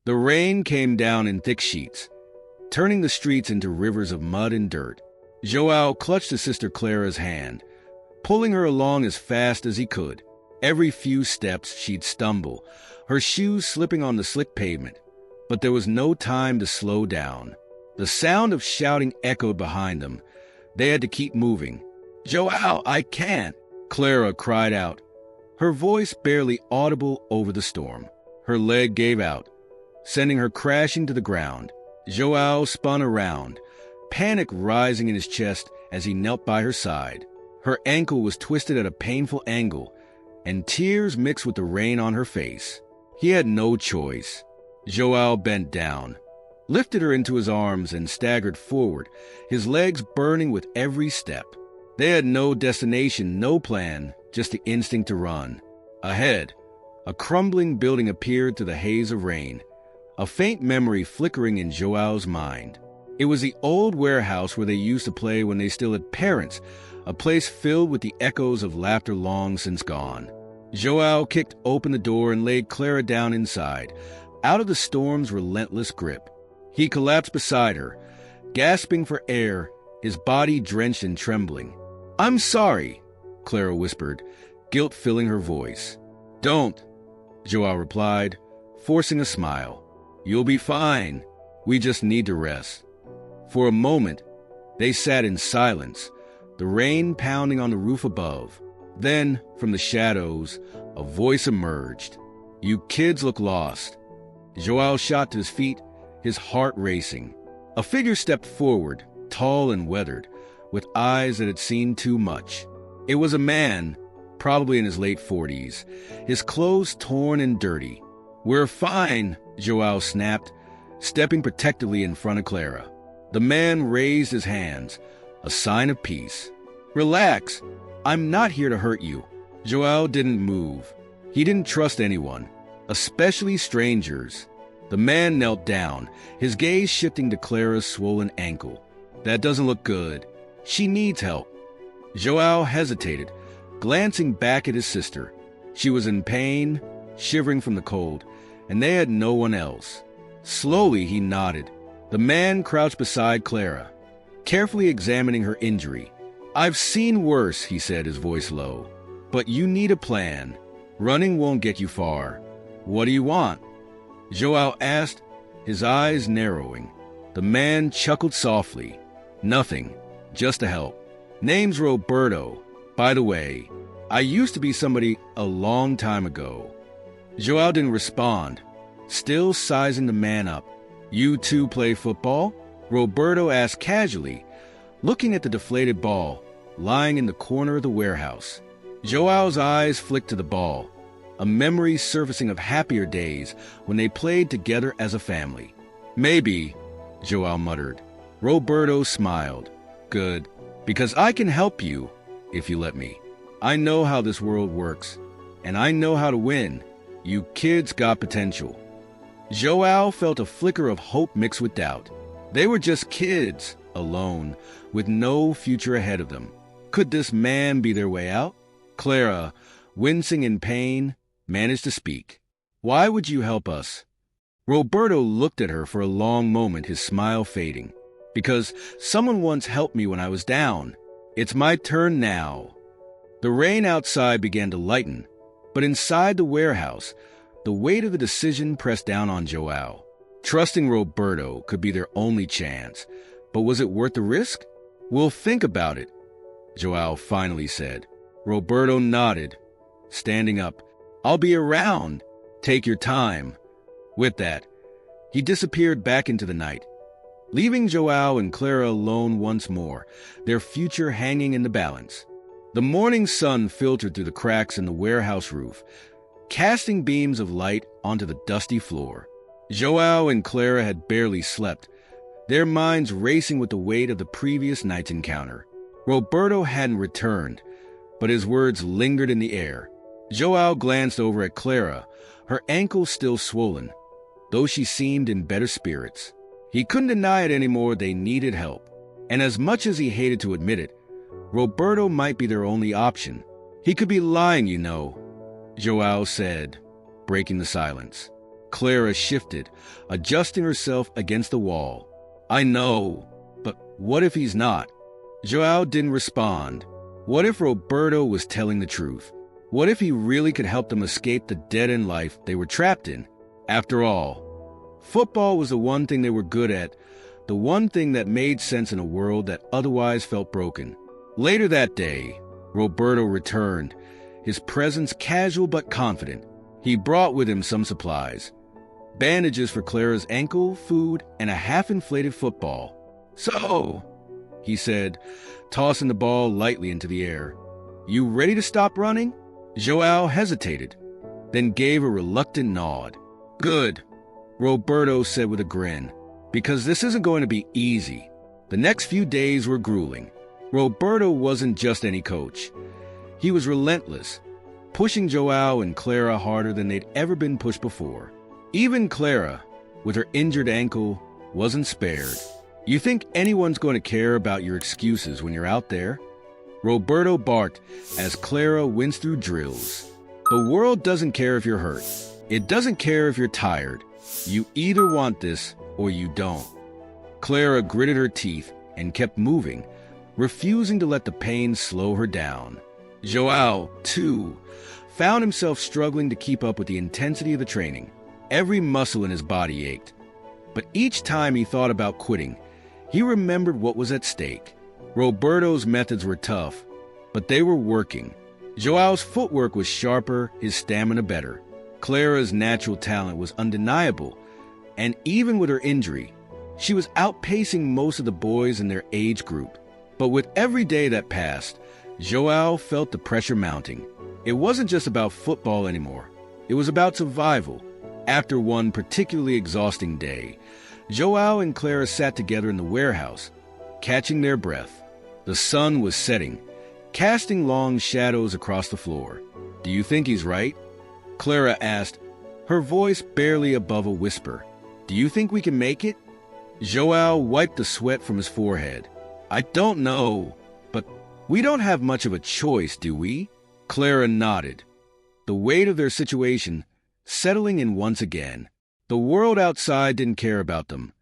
The rain came down in thick sheets, turning the streets into rivers of mud and dirt. João clutched his sister Clara's hand, pulling her along as fast as he could. Every few steps she'd stumble, her shoes slipping on the slick pavement. But there was no time to slow down. The sound of shouting echoed behind them. They had to keep moving. "João, I can't!" Clara cried out, her voice barely audible over the storm. Her leg gave out, sending her crashing to the ground. João spun around, panic rising in his chest as he knelt by her side. Her ankle was twisted at a painful angle, and tears mixed with the rain on her face. He had no choice. João bent down, lifted her into his arms, and staggered forward, his legs burning with every step. They had no destination, no plan, just the instinct to run. Ahead, a crumbling building appeared through the haze of rain, a faint memory flickering in João's mind. It was the old warehouse where they used to play when they still had parents, a place filled with the echoes of laughter long since gone. João kicked open the door and laid Clara down inside, out of the storm's relentless grip. He collapsed beside her, gasping for air, his body drenched and trembling. "I'm sorry," Clara whispered, guilt filling her voice. "Don't," João replied, forcing a smile. "You'll be fine. We just need to rest." For a moment, they sat in silence, the rain pounding on the roof above. Then, from the shadows, a voice emerged. "You kids look lost." João shot to his feet, his heart racing. A figure stepped forward, tall and weathered, with eyes that had seen too much. It was a man, probably in his late 40s, his clothes torn and dirty. "We're fine," João snapped, stepping protectively in front of Clara. The man raised his hands, a sign of peace. "Relax. I'm not here to hurt you." João didn't move. He didn't trust anyone, especially strangers. The man knelt down, his gaze shifting to Clara's swollen ankle. "That doesn't look good. She needs help." João hesitated, glancing back at his sister. She was in pain, shivering from the cold, and they had no one else. Slowly he nodded. The man crouched beside Clara, carefully examining her injury. "I've seen worse," he said, his voice low. "But you need a plan. Running won't get you far. What do you want?" João asked, his eyes narrowing. The man chuckled softly. "Nothing, just to help. Name's Roberto. By the way, I used to be somebody a long time ago." João didn't respond, still sizing the man up. "You two play football?" Roberto asked casually, looking at the deflated ball lying in the corner of the warehouse. João's eyes flicked to the ball, a memory surfacing of happier days when they played together as a family. "Maybe," João muttered. Roberto smiled. "Good, because I can help you, if you let me. I know how this world works, and I know how to win. You kids got potential." João felt a flicker of hope mixed with doubt. They were just kids, alone, with no future ahead of them. Could this man be their way out? Clara, wincing in pain, managed to speak. "Why would you help us?" Roberto looked at her for a long moment, his smile fading. "Because someone once helped me when I was down. It's my turn now." The rain outside began to lighten, but inside the warehouse, the weight of the decision pressed down on João. Trusting Roberto could be their only chance, but was it worth the risk? "We'll think about it," João finally said. Roberto nodded, standing up. "I'll be around. Take your time." With that, he disappeared back into the night, leaving João and Clara alone once more, their future hanging in the balance. The morning sun filtered through the cracks in the warehouse roof, casting beams of light onto the dusty floor. João and Clara had barely slept, their minds racing with the weight of the previous night's encounter. Roberto hadn't returned, but his words lingered in the air. João glanced over at Clara, her ankle still swollen, though she seemed in better spirits. He couldn't deny it anymore, they needed help. And as much as he hated to admit it, Roberto might be their only option. "He could be lying, you know," João said, breaking the silence. Clara shifted, adjusting herself against the wall. I know, but what if he's not? Joao didn't respond. What if Roberto was telling the truth? What if he really could help them escape the dead-end life they were trapped in? After all, football was the one thing they were good at, the one thing that made sense in a world that otherwise felt broken. Later that day, Roberto returned, his presence casual but confident. He brought with him some supplies. Bandages for Clara's ankle, food, and a half-inflated football. So, he said, tossing the ball lightly into the air. You ready to stop running? Joao hesitated, then gave a reluctant nod. Good, Roberto said with a grin, because this isn't going to be easy. The next few days were grueling. Roberto wasn't just any coach. He was relentless, pushing Joao and Clara harder than they'd ever been pushed before. Even Clara, with her injured ankle, wasn't spared. You think anyone's going to care about your excuses when you're out there? Roberto barked as Clara went through drills. The world doesn't care if you're hurt. It doesn't care if you're tired. You either want this or you don't. Clara gritted her teeth and kept moving, refusing to let the pain slow her down. Joao, too, found himself struggling to keep up with the intensity of the training. Every muscle in his body ached. But each time he thought about quitting, he remembered what was at stake. Roberto's methods were tough, but they were working. Joao's footwork was sharper, his stamina better. Clara's natural talent was undeniable, and even with her injury, she was outpacing most of the boys in their age group. But with every day that passed, Joao felt the pressure mounting. It wasn't just about football anymore. It was about survival. After one particularly exhausting day, Joao and Clara sat together in the warehouse, catching their breath. The sun was setting, casting long shadows across the floor. Do you think he's right? Clara asked, her voice barely above a whisper. Do you think we can make it? Joao wiped the sweat from his forehead. I don't know, but we don't have much of a choice, do we? Clara nodded, the weight of their situation settling in once again. The world outside didn't care about them.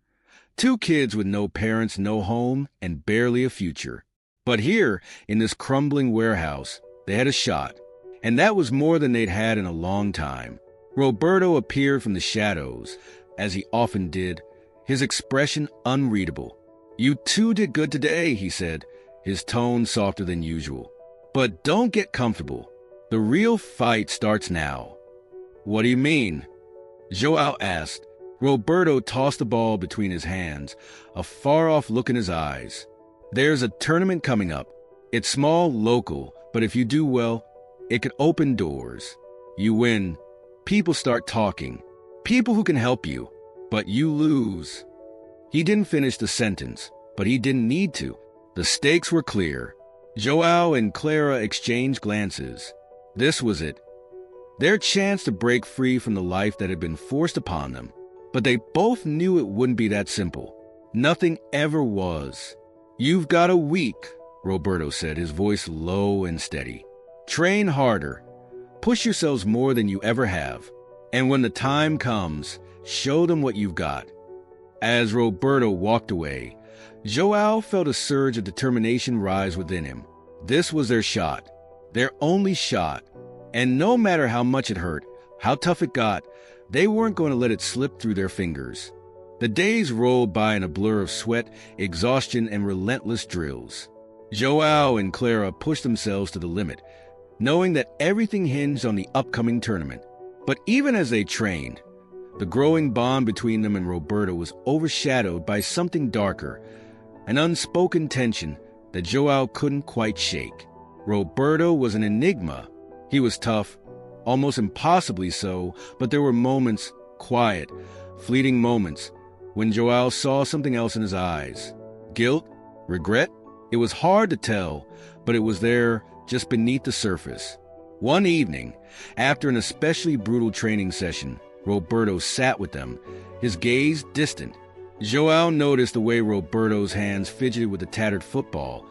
Two kids with no parents, no home, and barely a future. But here, in this crumbling warehouse, they had a shot, and that was more than they'd had in a long time. Roberto appeared from the shadows, as he often did, his expression unreadable. You two did good today, he said, his tone softer than usual. But don't get comfortable. The real fight starts now. What do you mean? Joao asked. Roberto tossed the ball between his hands, a far-off look in his eyes. There's a tournament coming up. It's small, local, but if you do well, it could open doors. You win. People start talking. People who can help you. But you lose. He didn't finish the sentence, but he didn't need to. The stakes were clear. Joao and Clara exchanged glances. This was it. Their chance to break free from the life that had been forced upon them. But they both knew it wouldn't be that simple. Nothing ever was. You've got a week, Roberto said, his voice low and steady. Train harder. Push yourselves more than you ever have. And when the time comes, show them what you've got. As Roberto walked away, Joao felt a surge of determination rise within him. This was their shot. Their only shot. And no matter how much it hurt, how tough it got, they weren't going to let it slip through their fingers. The days rolled by in a blur of sweat, exhaustion, and relentless drills. Joao and Clara pushed themselves to the limit, knowing that everything hinged on the upcoming tournament. But even as they trained, the growing bond between them and Roberto was overshadowed by something darker, an unspoken tension that Joao couldn't quite shake. Roberto was an enigma. He was tough, almost impossibly so, but there were moments, quiet, fleeting moments, when Joao saw something else in his eyes. Guilt? Regret? It was hard to tell, but it was there, just beneath the surface. One evening, after an especially brutal training session, Roberto sat with them, his gaze distant. Joao noticed the way Roberto's hands fidgeted with the tattered football,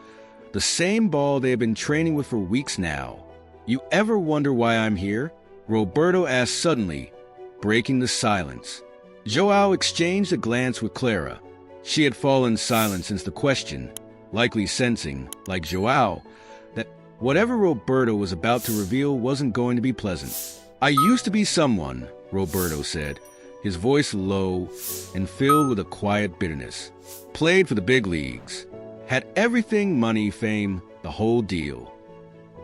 the same ball they had been training with for weeks now. You ever wonder why I'm here? Roberto asked suddenly, breaking the silence. Joao exchanged a glance with Clara. She had fallen silent since the question, likely sensing, like Joao, that whatever Roberto was about to reveal wasn't going to be pleasant. "I used to be someone," Roberto said, his voice low and filled with a quiet bitterness. "Played for the big leagues. Had everything, money, fame, the whole deal."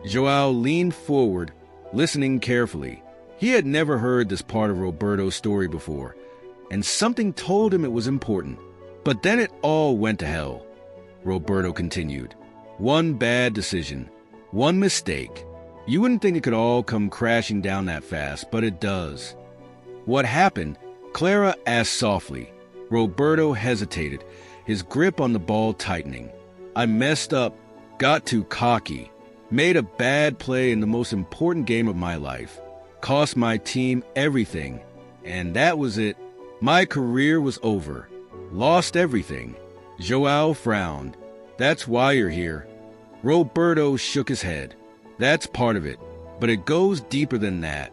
Joao leaned forward, listening carefully. He had never heard this part of Roberto's story before, and something told him it was important. "But then it all went to hell," Roberto continued. "One bad decision, one mistake. You wouldn't think it could all come crashing down that fast, but it does." "What happened?" Clara asked softly. Roberto hesitated, his grip on the ball tightening. "I messed up, got too cocky, made a bad play in the most important game of my life, cost my team everything, and that was it. My career was over. Lost everything." Joao frowned. "That's why you're here." Roberto shook his head. "That's part of it, but it goes deeper than that.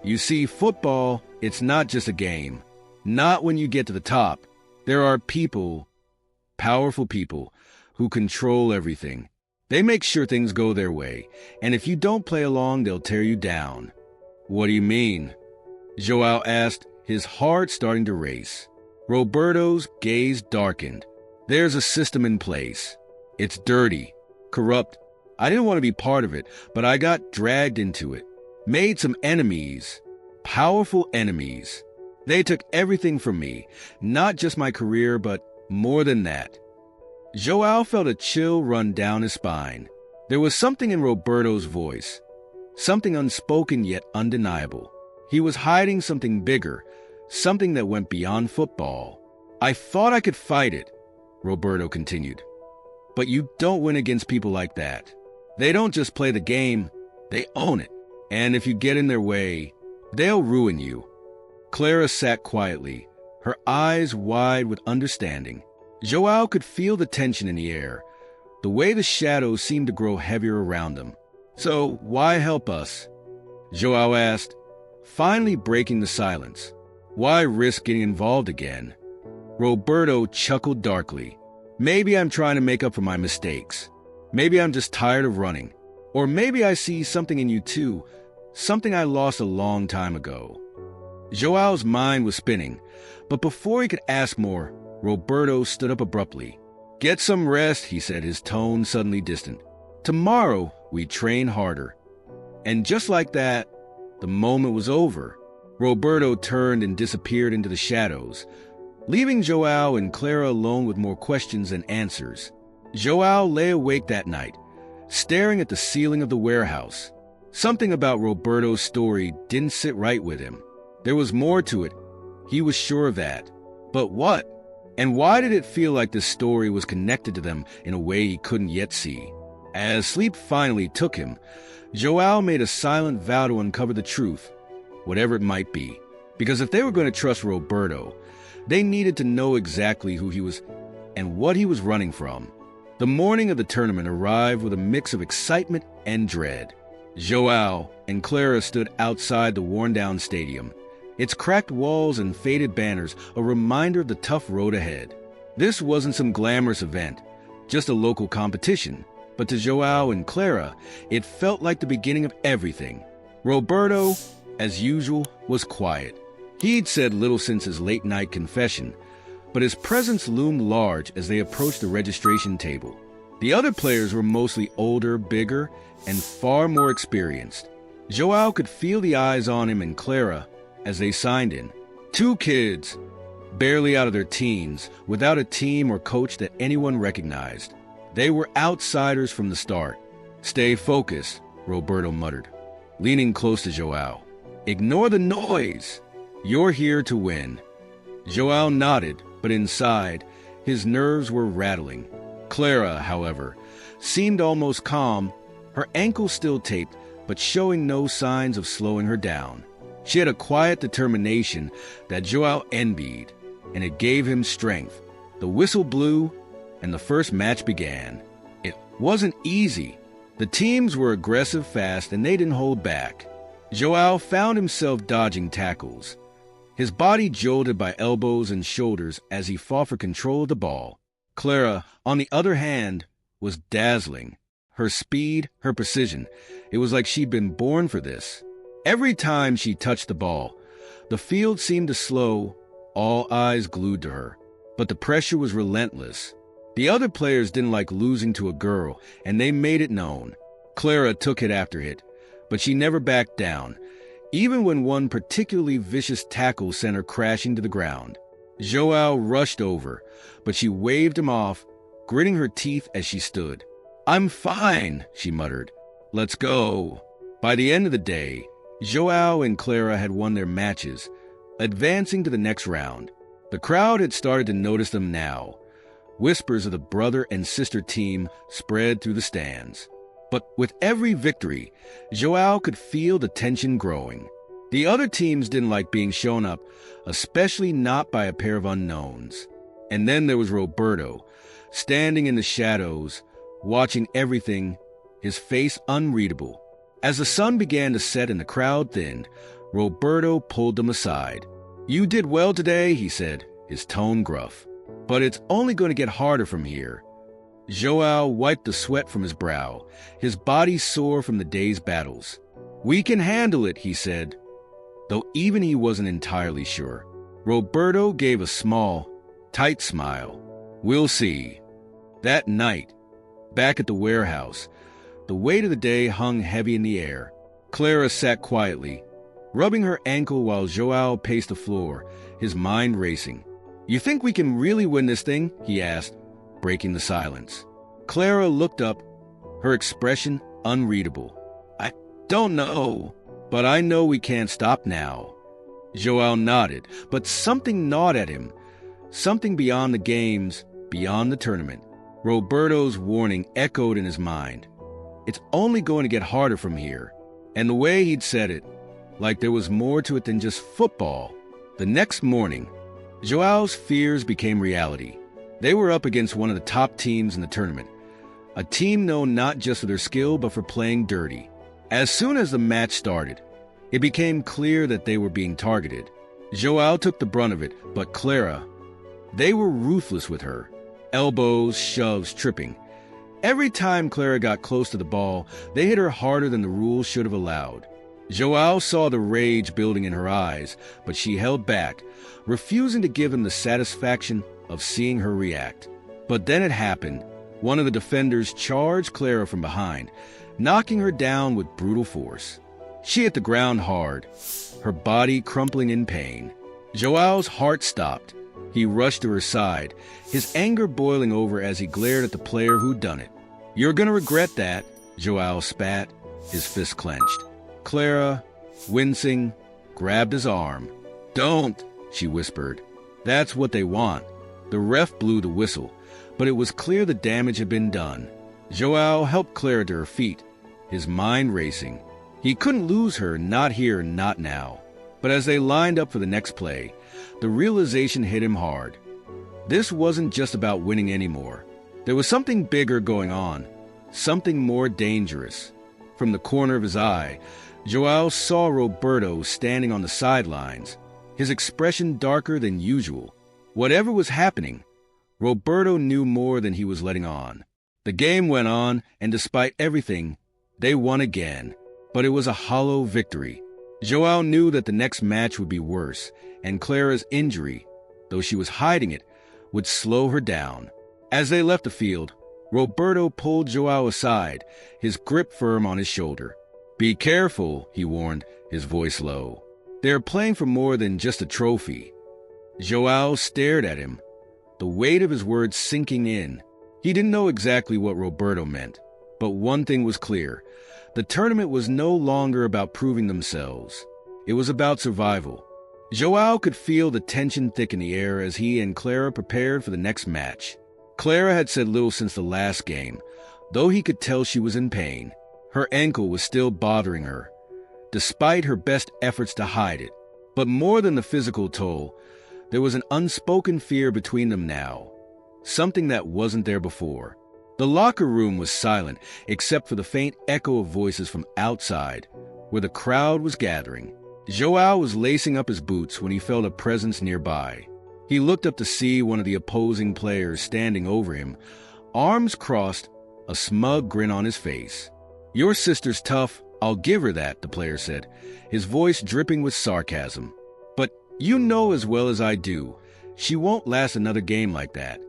You see, football, it's not just a game. Not when you get to the top. There are people, powerful people, who control everything. They make sure things go their way, and if you don't play along, they'll tear you down." "What do you mean?" Joao asked, his heart starting to race. Roberto's gaze darkened. "There's a system in place. It's dirty, corrupt. I didn't want to be part of it, but I got dragged into it. Made some enemies, powerful enemies. They took everything from me, not just my career, but more than that." Joao felt a chill run down his spine. There was something in Roberto's voice, something unspoken yet undeniable. He was hiding something bigger, something that went beyond football. "I thought I could fight it," Roberto continued. "But you don't win against people like that. They don't just play the game, they own it. And if you get in their way, they'll ruin you." Clara sat quietly, her eyes wide with understanding. Joao could feel the tension in the air, the way the shadows seemed to grow heavier around them. "So why help us?" Joao asked, finally breaking the silence. "Why risk getting involved again?" Roberto chuckled darkly. "Maybe I'm trying to make up for my mistakes. Maybe I'm just tired of running. Or maybe I see something in you too, something I lost a long time ago." Joao's mind was spinning, but before he could ask more, Roberto stood up abruptly. "Get some rest," he said, his tone suddenly distant. "Tomorrow, we train harder." And just like that, the moment was over. Roberto turned and disappeared into the shadows, leaving Joao and Clara alone with more questions than answers. Joao lay awake that night, staring at the ceiling of the warehouse. Something about Roberto's story didn't sit right with him. There was more to it. He was sure of that. But what? And why did it feel like this story was connected to them in a way he couldn't yet see? As sleep finally took him, Joao made a silent vow to uncover the truth, whatever it might be. Because if they were going to trust Roberto, they needed to know exactly who he was and what he was running from. The morning of the tournament arrived with a mix of excitement and dread. Joao and Clara stood outside the worn-down stadium, its cracked walls and faded banners a reminder of the tough road ahead. This wasn't some glamorous event, just a local competition, but to Joao and Clara, it felt like the beginning of everything. Roberto, as usual, was quiet. He'd said little since his late-night confession, but his presence loomed large as they approached the registration table. The other players were mostly older, bigger, and far more experienced. Joao could feel the eyes on him and Clara as they signed in. Two kids, barely out of their teens, without a team or coach that anyone recognized. They were outsiders from the start. "Stay focused," Roberto muttered, leaning close to Joao. "Ignore the noise. You're here to win." Joao nodded, but inside, his nerves were rattling. Clara, however, seemed almost calm, her ankle still taped, but showing no signs of slowing her down. She had a quiet determination that Joao envied, and it gave him strength. The whistle blew, and the first match began. It wasn't easy. The teams were aggressive fast, and they didn't hold back. Joao found himself dodging tackles, his body jolted by elbows and shoulders as he fought for control of the ball. Clara, on the other hand, was dazzling. Her speed, her precision, it was like she'd been born for this. Every time she touched the ball, the field seemed to slow, all eyes glued to her. But the pressure was relentless. The other players didn't like losing to a girl, and they made it known. Clara took hit after hit, but she never backed down, even when one particularly vicious tackle sent her crashing to the ground. Joao rushed over, but she waved him off, gritting her teeth as she stood. "I'm fine," she muttered. "Let's go." By the end of the day, Joao and Clara had won their matches, advancing to the next round. The crowd had started to notice them now. Whispers of the brother and sister team spread through the stands. But with every victory, Joao could feel the tension growing. The other teams didn't like being shown up, especially not by a pair of unknowns. And then there was Roberto, standing in the shadows, watching everything, his face unreadable. As the sun began to set and the crowd thinned, Roberto pulled them aside. "You did well today," he said, his tone gruff. "But it's only going to get harder from here." Joao wiped the sweat from his brow, his body sore from the day's battles. "We can handle it," he said, though even he wasn't entirely sure. Roberto gave a small, tight smile. "We'll see." That night, back at the warehouse, the weight of the day hung heavy in the air. Clara sat quietly, rubbing her ankle while Joao paced the floor, his mind racing. "You think we can really win this thing?" he asked, breaking the silence. Clara looked up, her expression unreadable. "I don't know, but I know we can't stop now." Joao nodded, but something gnawed at him. Something beyond the games, beyond the tournament. Roberto's warning echoed in his mind. It's only going to get harder from here. And the way he'd said it, like there was more to it than just football. The next morning, Joao's fears became reality. They were up against one of the top teams in the tournament, a team known not just for their skill but for playing dirty. As soon as the match started, it became clear that they were being targeted. Joao took the brunt of it, but Clara, they were ruthless with her. Elbows, shoves, tripping. Every time Clara got close to the ball, they hit her harder than the rules should have allowed. Joao saw the rage building in her eyes, but she held back, refusing to give him the satisfaction of seeing her react. But then it happened. One of the defenders charged Clara from behind, knocking her down with brutal force. She hit the ground hard, her body crumpling in pain. Joao's heart stopped. He rushed to her side, his anger boiling over as he glared at the player who'd done it. "You're gonna regret that," Joao spat, his fist clenched. Clara, wincing, grabbed his arm. "Don't," she whispered. "That's what they want." The ref blew the whistle, but it was clear the damage had been done. Joao helped Clara to her feet, his mind racing. He couldn't lose her, not here, not now. But as they lined up for the next play, the realization hit him hard. This wasn't just about winning anymore. There was something bigger going on, something more dangerous. From the corner of his eye, Joao saw Roberto standing on the sidelines, his expression darker than usual. Whatever was happening, Roberto knew more than he was letting on. The game went on, and despite everything, they won again. But it was a hollow victory. Joao knew that the next match would be worse, and Clara's injury, though she was hiding it, would slow her down. As they left the field, Roberto pulled Joao aside, his grip firm on his shoulder. "Be careful," he warned, his voice low. "They're playing for more than just a trophy." Joao stared at him, the weight of his words sinking in. He didn't know exactly what Roberto meant, but one thing was clear. The tournament was no longer about proving themselves. It was about survival. Joao could feel the tension thick in the air as he and Clara prepared for the next match. Clara had said little since the last game, though he could tell she was in pain. Her ankle was still bothering her, despite her best efforts to hide it. But more than the physical toll, there was an unspoken fear between them now, something that wasn't there before. The locker room was silent, except for the faint echo of voices from outside, where the crowd was gathering. Joao was lacing up his boots when he felt a presence nearby. He looked up to see one of the opposing players standing over him, arms crossed, a smug grin on his face. "Your sister's tough, I'll give her that," the player said, his voice dripping with sarcasm. "But you know as well as I do, she won't last another game like that."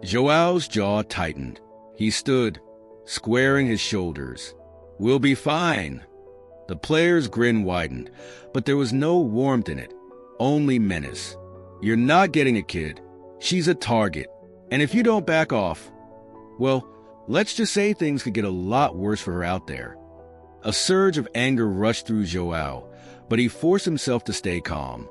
Joao's jaw tightened. He stood, squaring his shoulders. "We'll be fine." The player's grin widened, but there was no warmth in it, only menace. "You're not getting it, kid. She's a target. And if you don't back off, well, let's just say things could get a lot worse for her out there." A surge of anger rushed through Joao, but he forced himself to stay calm.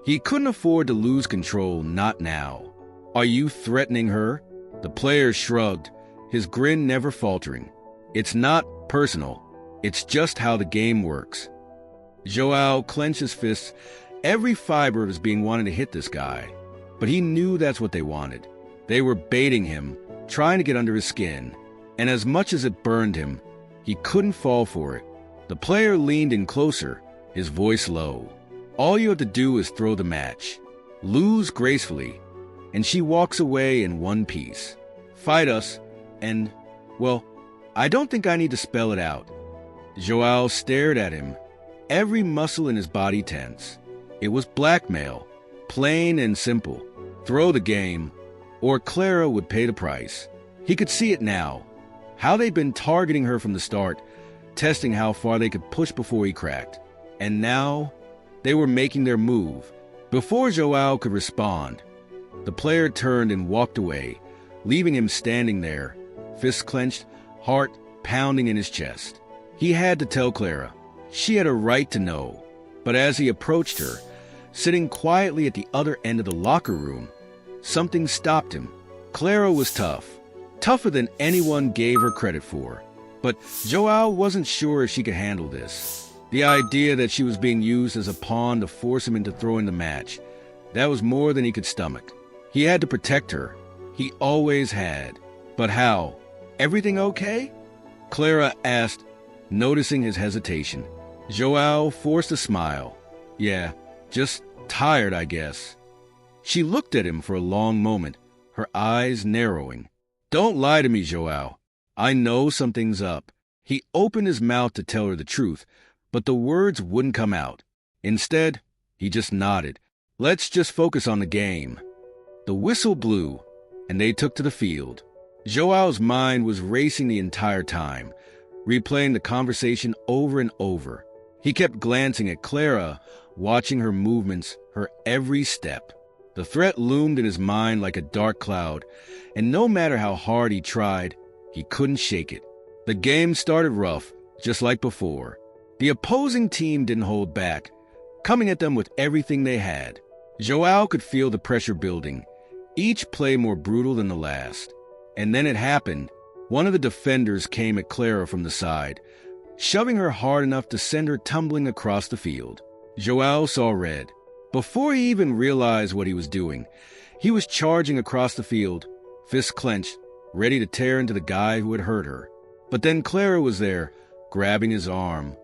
He couldn't afford to lose control, not now. "Are you threatening her?" The player shrugged, his grin never faltering. "It's not personal. It's just how the game works." Joao clenched his fists, every fiber of his being wanted to hit this guy. But he knew that's what they wanted. They were baiting him, trying to get under his skin. And as much as it burned him, he couldn't fall for it. The player leaned in closer, his voice low. "All you have to do is throw the match. Lose gracefully, and she walks away in one piece. Fight us, and, well, I don't think I need to spell it out." Joao stared at him, every muscle in his body tense. It was blackmail, plain and simple. Throw the game, or Clara would pay the price. He could see it now, how they'd been targeting her from the start, testing how far they could push before he cracked. And now, they were making their move. Before Joao could respond, the player turned and walked away, leaving him standing there, fists clenched, heart pounding in his chest. He had to tell Clara. She had a right to know. But as he approached her, sitting quietly at the other end of the locker room, something stopped him. Clara was tough, tougher than anyone gave her credit for. But Joao wasn't sure if she could handle this. The idea that she was being used as a pawn to force him into throwing the match, that was more than he could stomach. He had to protect her. He always had. But how? Everything okay? Clara asked, noticing his hesitation. Joao forced a smile. "Yeah, just tired, I guess." She looked at him for a long moment, her eyes narrowing. "Don't lie to me, Joao. I know something's up." He opened his mouth to tell her the truth, but the words wouldn't come out. Instead, he just nodded. "Let's just focus on the game." The whistle blew, and they took to the field. Joao's mind was racing the entire time, replaying the conversation over and over. He kept glancing at Clara, watching her movements, her every step. The threat loomed in his mind like a dark cloud, and no matter how hard he tried, he couldn't shake it. The game started rough, just like before. The opposing team didn't hold back, coming at them with everything they had. Joao could feel the pressure building, each play more brutal than the last. And then it happened. One of the defenders came at Clara from the side, shoving her hard enough to send her tumbling across the field. Joao saw red. Before he even realized what he was doing, he was charging across the field, fists clenched, ready to tear into the guy who had hurt her. But then Clara was there, grabbing his arm,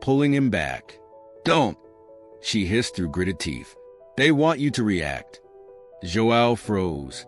pulling him back. "Don't," she hissed through gritted teeth. "They want you to react." Joao froze,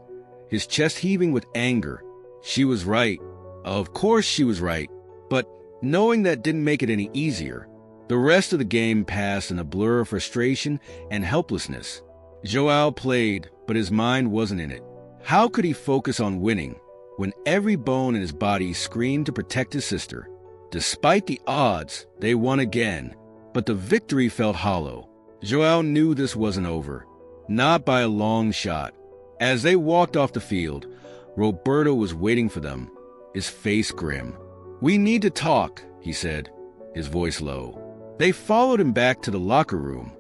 his chest heaving with anger. She was right. Of course she was right. But knowing that didn't make it any easier. The rest of the game passed in a blur of frustration and helplessness. Joao played, but his mind wasn't in it. How could he focus on winning when every bone in his body screamed to protect his sister? Despite the odds, they won again, but the victory felt hollow. Joao knew this wasn't over, not by a long shot. As they walked off the field, Roberto was waiting for them, his face grim. "We need to talk," he said, his voice low. They followed him back to the locker room,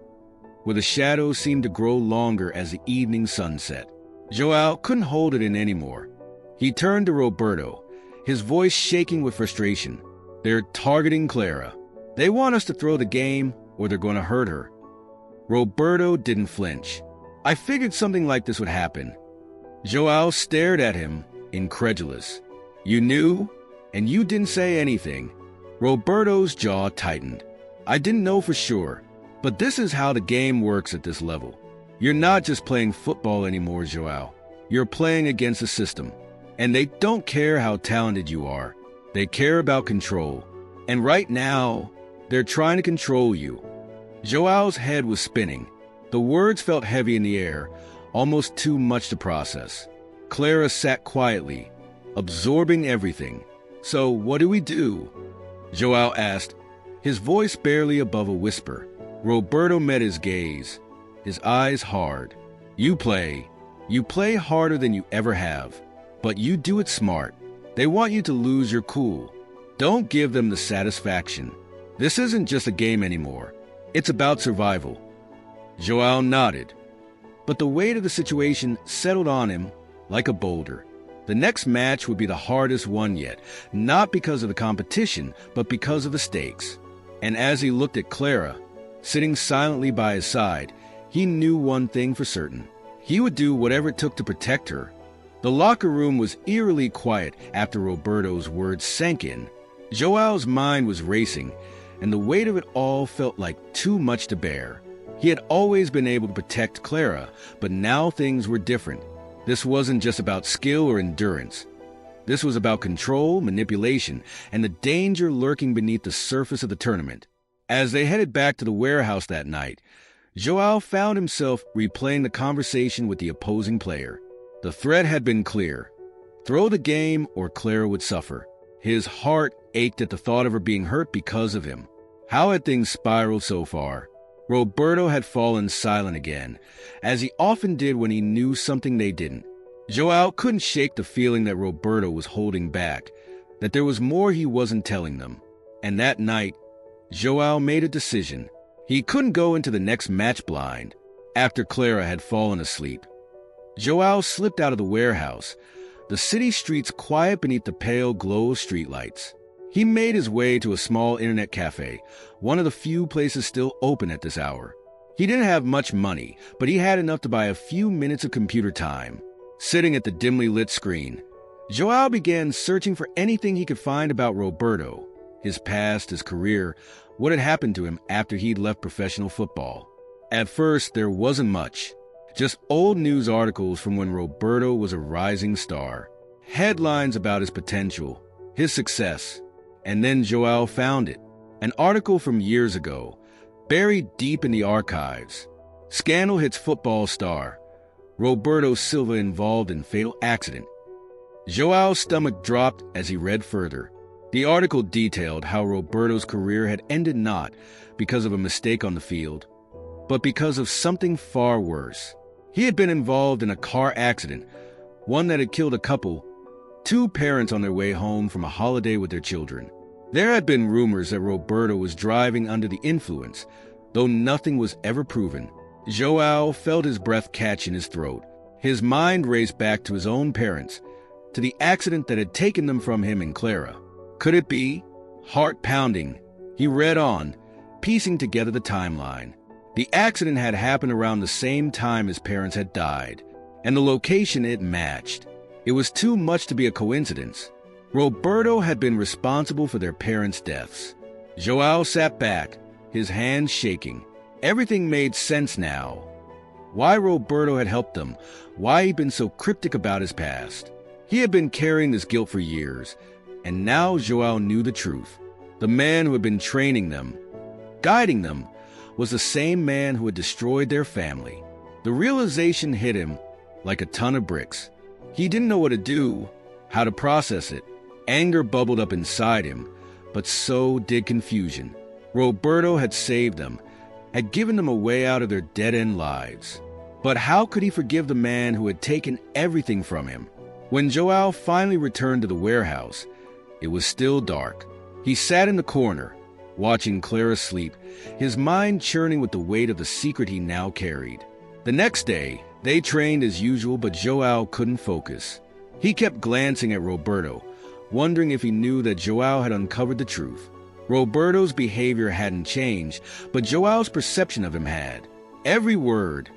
where the shadows seemed to grow longer as the evening sun set. Joao couldn't hold it in anymore. He turned to Roberto, his voice shaking with frustration. "They're targeting Clara. They want us to throw the game, or they're going to hurt her." Roberto didn't flinch. "I figured something like this would happen." Joao stared at him, incredulous. "You knew? And you didn't say anything?" Roberto's jaw tightened. "I didn't know for sure, But this is how the game works at this level. You're not just playing football anymore, Joao. You're playing against a system. And they don't care how talented you are. They care about control. And right now, they're trying to control you. Joao's head was spinning. The words felt heavy in the air, almost too much to process. Clara sat quietly, absorbing everything. "So what do we do?" Joao asked, his voice barely above a whisper. Roberto met his gaze, his eyes hard. You play. You play harder than you ever have. But you do it smart. They want you to lose your cool. Don't give them the satisfaction. This isn't just a game anymore. It's about survival." Joao nodded, but the weight of the situation settled on him like a boulder. The next match would be the hardest one yet, not because of the competition, but because of the stakes. And as he looked at Clara, sitting silently by his side, he knew one thing for certain. He would do whatever it took to protect her. The locker room was eerily quiet after Roberto's words sank in. Joao's mind was racing, and the weight of it all felt like too much to bear. He had always been able to protect Clara, but now things were different. This wasn't just about skill or endurance. This was about control, manipulation, and the danger lurking beneath the surface of the tournament. As they headed back to the warehouse that night, Joao found himself replaying the conversation with the opposing player. The threat had been clear. Throw the game or Clara would suffer. His heart ached at the thought of her being hurt because of him. How had things spiraled so far? Roberto had fallen silent again, as he often did when he knew something they didn't. Joao couldn't shake the feeling that Roberto was holding back, that there was more he wasn't telling them. And that night, Joao made a decision. He couldn't go into the next match blind, after Clara had fallen asleep. Joao slipped out of the warehouse, the city streets quiet beneath the pale glow of streetlights. He made his way to a small internet cafe, one of the few places still open at this hour. He didn't have much money, but he had enough to buy a few minutes of computer time. Sitting at the dimly lit screen, Joao began searching for anything he could find about Roberto, his past, his career, what had happened to him after he'd left professional football. At first, there wasn't much. Just old news articles from when Roberto was a rising star. Headlines about his potential, his success. And then Joao found it. An article from years ago, buried deep in the archives. Scandal hits football star. Roberto Silva involved in fatal accident. Joao's stomach dropped as he read further. The article detailed how Roberto's career had ended not because of a mistake on the field, but because of something far worse. He had been involved in a car accident, one that had killed a couple, two parents on their way home from a holiday with their children. There had been rumors that Roberto was driving under the influence, though nothing was ever proven. Joao felt his breath catch in his throat. His mind raced back to his own parents, to the accident that had taken them from him and Clara. Could it be? Heart pounding, he read on, piecing together the timeline. The accident had happened around the same time his parents had died, and the location it matched. It was too much to be a coincidence. Roberto had been responsible for their parents' deaths. Joao sat back, his hands shaking. Everything made sense now. Why Roberto had helped them, why he'd been so cryptic about his past. He had been carrying this guilt for years, and now Joao knew the truth. The man who had been training them, guiding them, was the same man who had destroyed their family. The realization hit him like a ton of bricks. He didn't know what to do, how to process it. Anger bubbled up inside him, but so did confusion. Roberto had saved them, had given them a way out of their dead-end lives. But how could he forgive the man who had taken everything from him? When Joao finally returned to the warehouse, it was still dark. He sat in the corner, watching Clara sleep, his mind churning with the weight of the secret he now carried. The next day, they trained as usual, but Joao couldn't focus. He kept glancing at Roberto, wondering if he knew that Joao had uncovered the truth. Roberto's behavior hadn't changed, but Joao's perception of him had. Every word,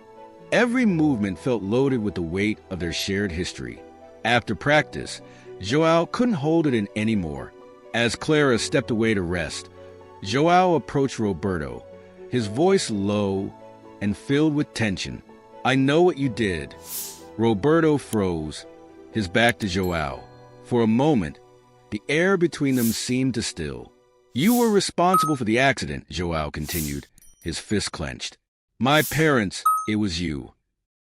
every movement felt loaded with the weight of their shared history. After practice, Joao couldn't hold it in anymore. As Clara stepped away to rest, Joao approached Roberto, his voice low and filled with tension. "I know what you did." Roberto froze, his back to Joao. For a moment, the air between them seemed to still. "You were responsible for the accident," Joao continued, his fist clenched. "My parents, it was you."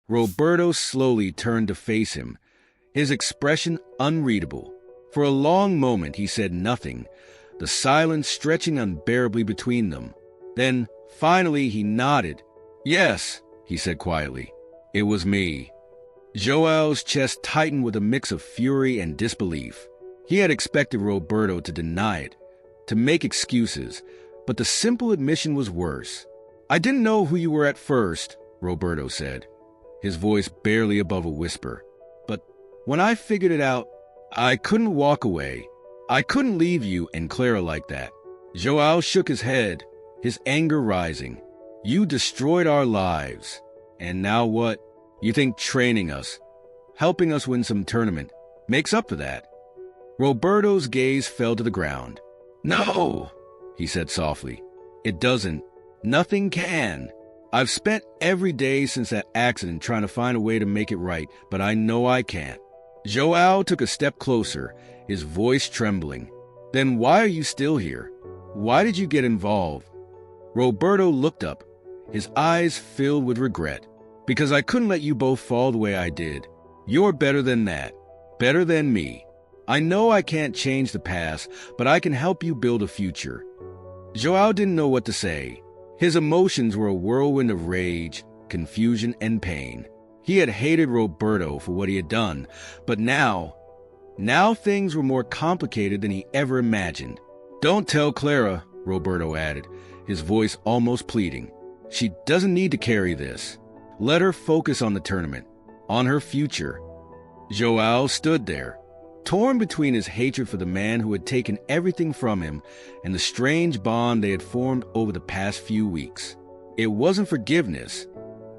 Roberto slowly turned to face him, his expression unreadable. For a long moment he said nothing, the silence stretching unbearably between them. Then, finally, he nodded. "Yes," he said quietly, "it was me." Joao's chest tightened with a mix of fury and disbelief. He had expected Roberto to deny it, to make excuses, but the simple admission was worse. "I didn't know who you were at first," Roberto said, his voice barely above a whisper. "But when I figured it out, I couldn't walk away. I couldn't leave you and Clara like that." Joao shook his head, his anger rising. "You destroyed our lives. And now what? You think training us, helping us win some tournament, makes up for that?" Roberto's gaze fell to the ground. "No," he said softly. "It doesn't. Nothing can. I've spent every day since that accident trying to find a way to make it right, but I know I can't." Joao took a step closer, his voice trembling. "Then why are you still here? Why did you get involved?" Roberto looked up, his eyes filled with regret. "Because I couldn't let you both fall the way I did. You're better than that. Better than me. I know I can't change the past, but I can help you build a future." Joao didn't know what to say. His emotions were a whirlwind of rage, confusion, and pain. He had hated Roberto for what he had done, but now things were more complicated than he ever imagined. "Don't tell Clara," Roberto added, his voice almost pleading. "She doesn't need to carry this. Let her focus on the tournament, on her future." Joao stood there, torn between his hatred for the man who had taken everything from him and the strange bond they had formed over the past few weeks. It wasn't forgiveness.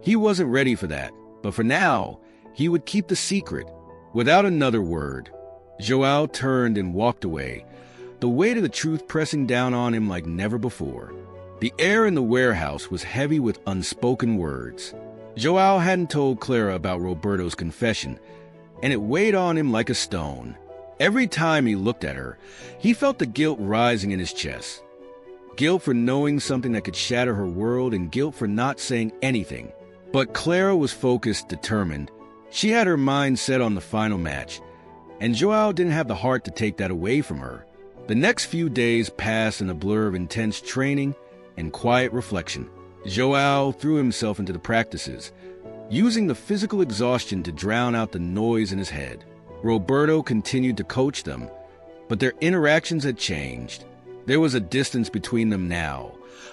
He wasn't ready for that, but for now, he would keep the secret. Without another word, Joao turned and walked away, the weight of the truth pressing down on him like never before. The air in the warehouse was heavy with unspoken words. Joao hadn't told Clara about Roberto's confession, and it weighed on him like a stone. Every time he looked at her, he felt the guilt rising in his chest. Guilt for knowing something that could shatter her world, and guilt for not saying anything. But Clara was focused, determined. She had her mind set on the final match, and Joao didn't have the heart to take that away from her. The next few days passed in a blur of intense training and quiet reflection. Joao threw himself into the practices, using the physical exhaustion to drown out the noise in his head. Roberto continued to coach them, but their interactions had changed. There was a distance between them now,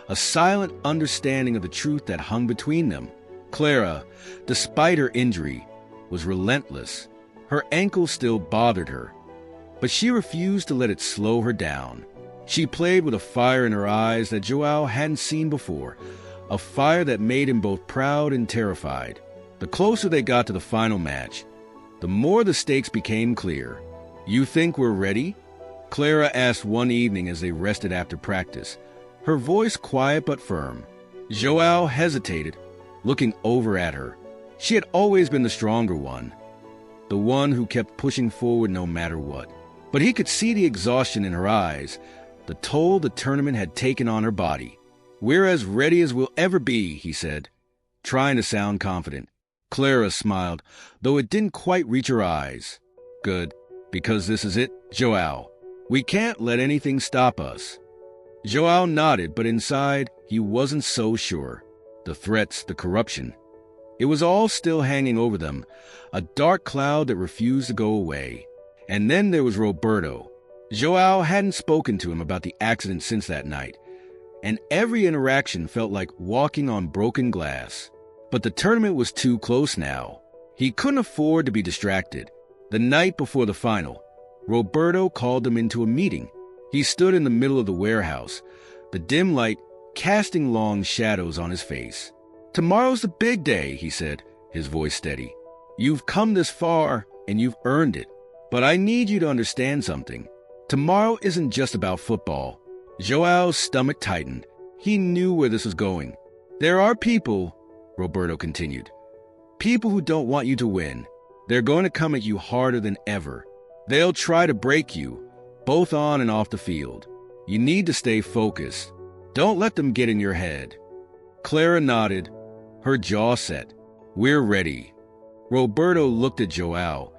a silent understanding of the truth that hung between them. Clara, despite her injury, was relentless. Her ankle still bothered her, but she refused to let it slow her down. She played with a fire in her eyes that Joao hadn't seen before, a fire that made him both proud and terrified. The closer they got to the final match, the more the stakes became clear. "You think we're ready?" Clara asked one evening as they rested after practice, her voice quiet but firm. Joao hesitated, looking over at her. She had always been the stronger one, the one who kept pushing forward no matter what. But he could see the exhaustion in her eyes, the toll the tournament had taken on her body. "We're as ready as we'll ever be," he said, trying to sound confident. Clara smiled, though it didn't quite reach her eyes. "Good, because this is it, Joao. We can't let anything stop us." Joao nodded, but inside, he wasn't so sure. The threats, the corruption, it was all still hanging over them, a dark cloud that refused to go away. And then there was Roberto. Joao hadn't spoken to him about the accident since that night, and every interaction felt like walking on broken glass. But the tournament was too close now. He couldn't afford to be distracted. The night before the final, Roberto called him into a meeting. He stood in the middle of the warehouse, the dim light casting long shadows on his face. "Tomorrow's the big day," he said, his voice steady. "You've come this far, and you've earned it. But I need you to understand something. Tomorrow isn't just about football." Joao's stomach tightened, He knew where this was going. There are people, Roberto continued, people who don't want you to win. They're going to come at you harder than ever. They'll try to break you, both on and off the field. You need to stay focused. Don't let them get in your head. Clara nodded, her jaw set. We're ready. Roberto looked at Joao,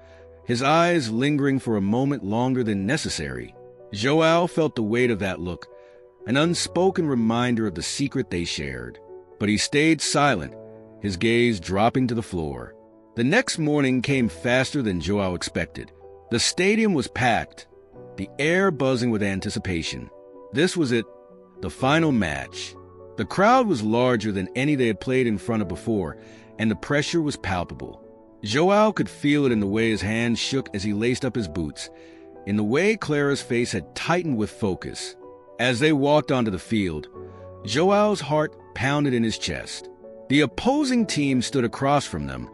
his eyes lingering for a moment longer than necessary. Joao felt the weight of that look, an unspoken reminder of the secret they shared. But he stayed silent, his gaze dropping to the floor. The next morning came faster than Joao expected. The stadium was packed, the air buzzing with anticipation. This was it, the final match. The crowd was larger than any they had played in front of before, and the pressure was palpable. Joao could feel it in the way his hands shook as he laced up his boots, in the way Clara's face had tightened with focus. As they walked onto the field, Joao's heart pounded in his chest. The opposing team stood across from them,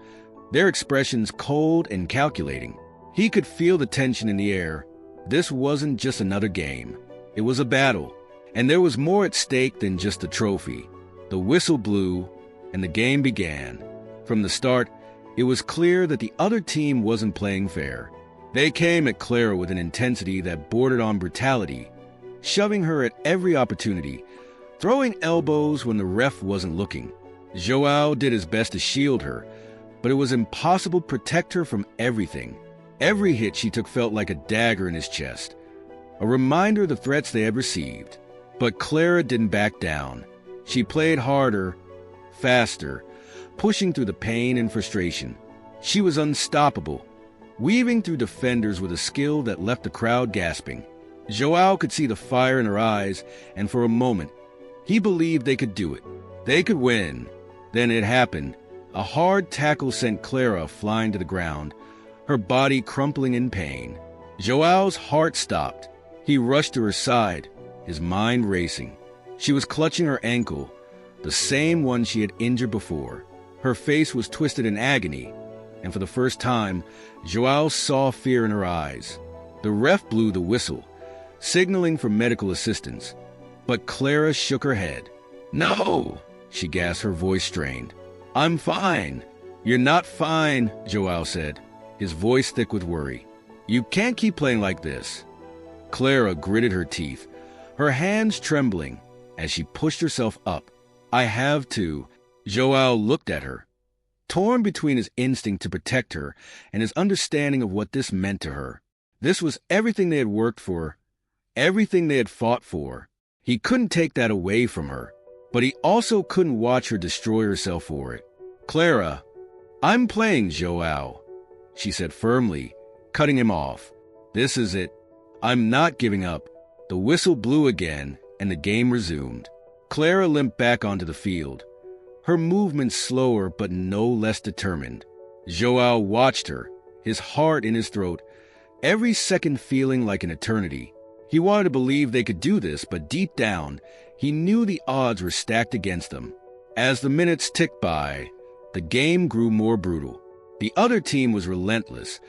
their expressions cold and calculating. He could feel the tension in the air. This wasn't just another game. It was a battle, and there was more at stake than just the trophy. The whistle blew, and the game began. From the start, it was clear that the other team wasn't playing fair. They came at Clara with an intensity that bordered on brutality, shoving her at every opportunity, throwing elbows when the ref wasn't looking. Joao did his best to shield her, but it was impossible to protect her from everything. Every hit she took felt like a dagger in his chest, a reminder of the threats they had received. But Clara didn't back down. She played harder, faster, pushing through the pain and frustration. She was unstoppable, weaving through defenders with a skill that left the crowd gasping. Joao could see the fire in her eyes, and for a moment, he believed they could do it. They could win. Then it happened. A hard tackle sent Clara flying to the ground, her body crumpling in pain. Joao's heart stopped. He rushed to her side, his mind racing. She was clutching her ankle, the same one she had injured before. Her face was twisted in agony, and for the first time, Joao saw fear in her eyes. The ref blew the whistle, signaling for medical assistance. But Clara shook her head. "No," she gasped, her voice strained. "I'm fine." "You're not fine," Joao said, his voice thick with worry. "You can't keep playing like this." Clara gritted her teeth, her hands trembling as she pushed herself up. "I have to." Joao looked at her, torn between his instinct to protect her and his understanding of what this meant to her. This was everything they had worked for, everything they had fought for. He couldn't take that away from her, but he also couldn't watch her destroy herself for it. "Clara, I'm playing, Joao," she said firmly, cutting him off. "This is it. I'm not giving up." The whistle blew again, and the game resumed. Clara limped back onto the field, her movements slower but no less determined. Joao watched her, his heart in his throat, every second feeling like an eternity. He wanted to believe they could do this, but deep down, he knew the odds were stacked against them. As the minutes ticked by, the game grew more brutal. The other team was relentless,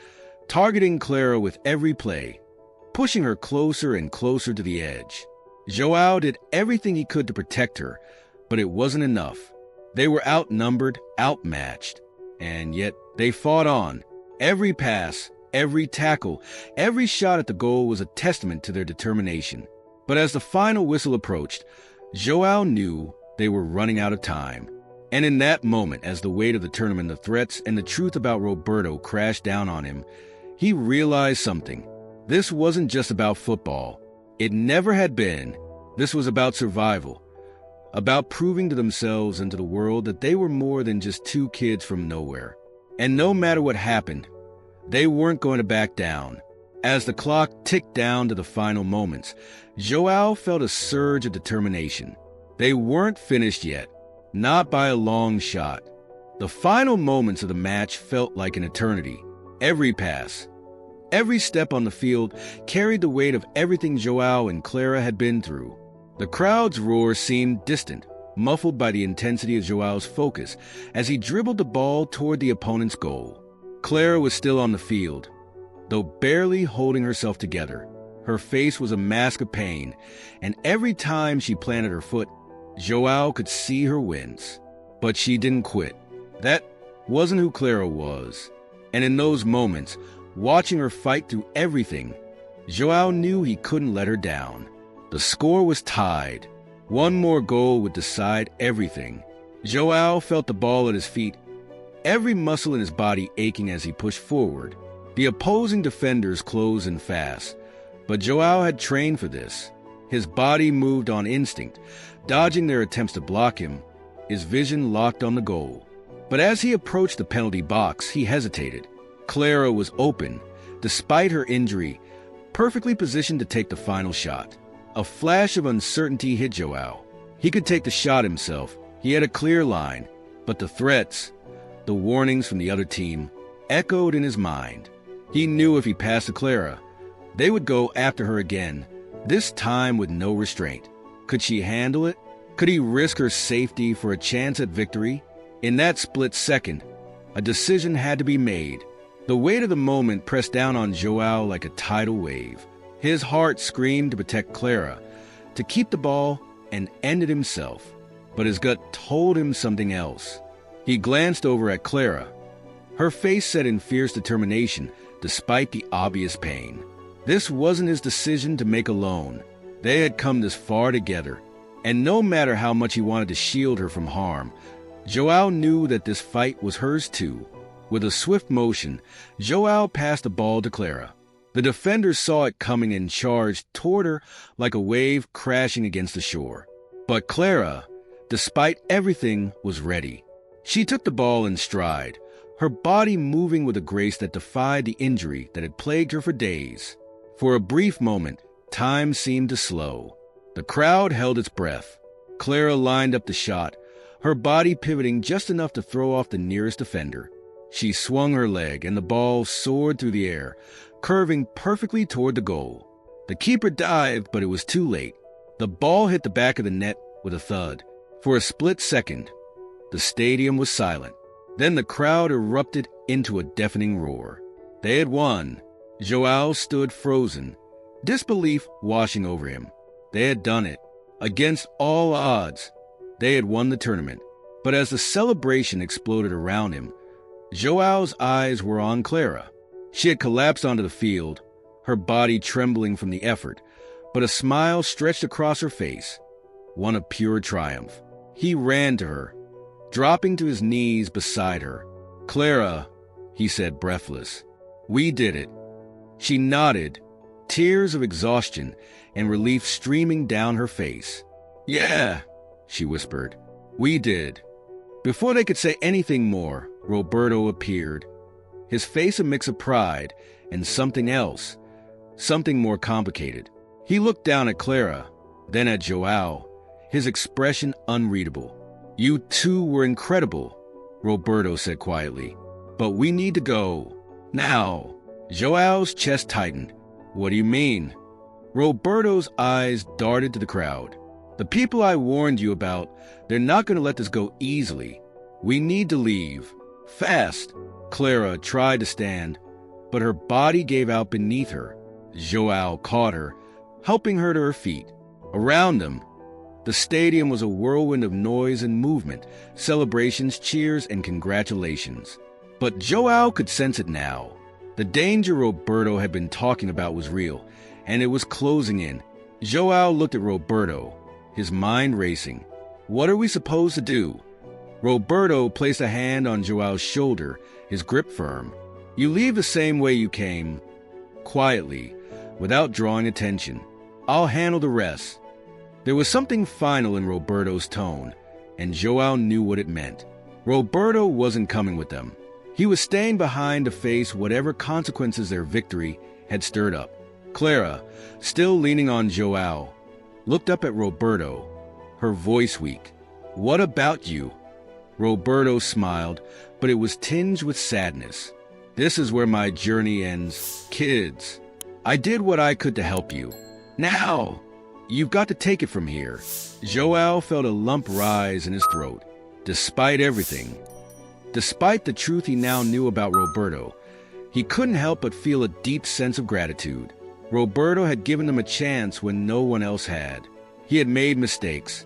targeting Clara with every play, pushing her closer and closer to the edge. Joao did everything he could to protect her, but it wasn't enough. They were outnumbered, outmatched, and yet they fought on. Every pass, every tackle, every shot at the goal was a testament to their determination. But as the final whistle approached, Joao knew they were running out of time. And in that moment, as the weight of the tournament, the threats, and the truth about Roberto crashed down on him, he realized something. This wasn't just about football. It never had been. This was about survival, about proving to themselves and to the world that they were more than just two kids from nowhere. And no matter what happened, they weren't going to back down. As the clock ticked down to the final moments, Joao felt a surge of determination. They weren't finished yet, not by a long shot. The final moments of the match felt like an eternity. Every pass, every step on the field carried the weight of everything Joao and Clara had been through. The crowd's roar seemed distant, muffled by the intensity of Joao's focus as he dribbled the ball toward the opponent's goal. Clara was still on the field, though barely holding herself together. Her face was a mask of pain, and every time she planted her foot, Joao could see her wince, but she didn't quit. That wasn't who Clara was. And in those moments, watching her fight through everything, Joao knew he couldn't let her down. The score was tied. One more goal would decide everything. Joao felt the ball at his feet, every muscle in his body aching as he pushed forward. The opposing defenders closed in fast, but Joao had trained for this. His body moved on instinct, dodging their attempts to block him, his vision locked on the goal. But as he approached the penalty box, he hesitated. Clara was open, despite her injury, perfectly positioned to take the final shot. A flash of uncertainty hit Joao. He could take the shot himself. He had a clear line, but the threats, the warnings from the other team, echoed in his mind. He knew if he passed to Clara, they would go after her again, this time with no restraint. Could she handle it? Could he risk her safety for a chance at victory? In that split second, a decision had to be made. The weight of the moment pressed down on Joao like a tidal wave. His heart screamed to protect Clara, to keep the ball and end it himself. But his gut told him something else. He glanced over at Clara. Her face set in fierce determination, despite the obvious pain. This wasn't his decision to make alone. They had come this far together, and no matter how much he wanted to shield her from harm, Joao knew that this fight was hers too. With a swift motion, Joao passed the ball to Clara. The defenders saw it coming and charged toward her like a wave crashing against the shore. But Clara, despite everything, was ready. She took the ball in stride, her body moving with a grace that defied the injury that had plagued her for days. For a brief moment, time seemed to slow. The crowd held its breath. Clara lined up the shot, her body pivoting just enough to throw off the nearest defender. She swung her leg, and the ball soared through the air, curving perfectly toward the goal. The keeper dived, but it was too late. The ball hit the back of the net with a thud. For a split second, the stadium was silent. Then the crowd erupted into a deafening roar. They had won. Joao stood frozen, disbelief washing over him. They had done it. Against all odds, they had won the tournament. But as the celebration exploded around him, Joao's eyes were on Clara. She had collapsed onto the field, her body trembling from the effort, but a smile stretched across her face, one of pure triumph. He ran to her, dropping to his knees beside her. "Clara," he said, breathless, "we did it." She nodded, tears of exhaustion and relief streaming down her face. "Yeah," she whispered, "we did." Before they could say anything more, Roberto appeared, his face a mix of pride and something else, something more complicated. He looked down at Clara, then at Joao, his expression unreadable. "You two were incredible," Roberto said quietly, "but we need to go. Now." Joao's chest tightened. "What do you mean?" Roberto's eyes darted to the crowd. "The people I warned you about, they're not going to let this go easily. We need to leave. Fast." Clara tried to stand, but her body gave out beneath her. Joao caught her, helping her to her feet. Around them, the stadium was a whirlwind of noise and movement, celebrations, cheers, and congratulations. But Joao could sense it now. The danger Roberto had been talking about was real, and it was closing in. Joao looked at Roberto, his mind racing. "What are we supposed to do?" Roberto placed a hand on Joao's shoulder, his grip firm. "You leave the same way you came, quietly, without drawing attention. I'll handle the rest." There was something final in Roberto's tone, and Joao knew what it meant. Roberto wasn't coming with them. He was staying behind to face whatever consequences their victory had stirred up. Clara, still leaning on Joao, looked up at Roberto, her voice weak. "What about you?" Roberto smiled, but it was tinged with sadness. "This is where my journey ends, kids. I did what I could to help you. Now, you've got to take it from here." Joao felt a lump rise in his throat. Despite everything, despite the truth he now knew about Roberto, he couldn't help but feel a deep sense of gratitude. Roberto had given him a chance when no one else had. He had made mistakes,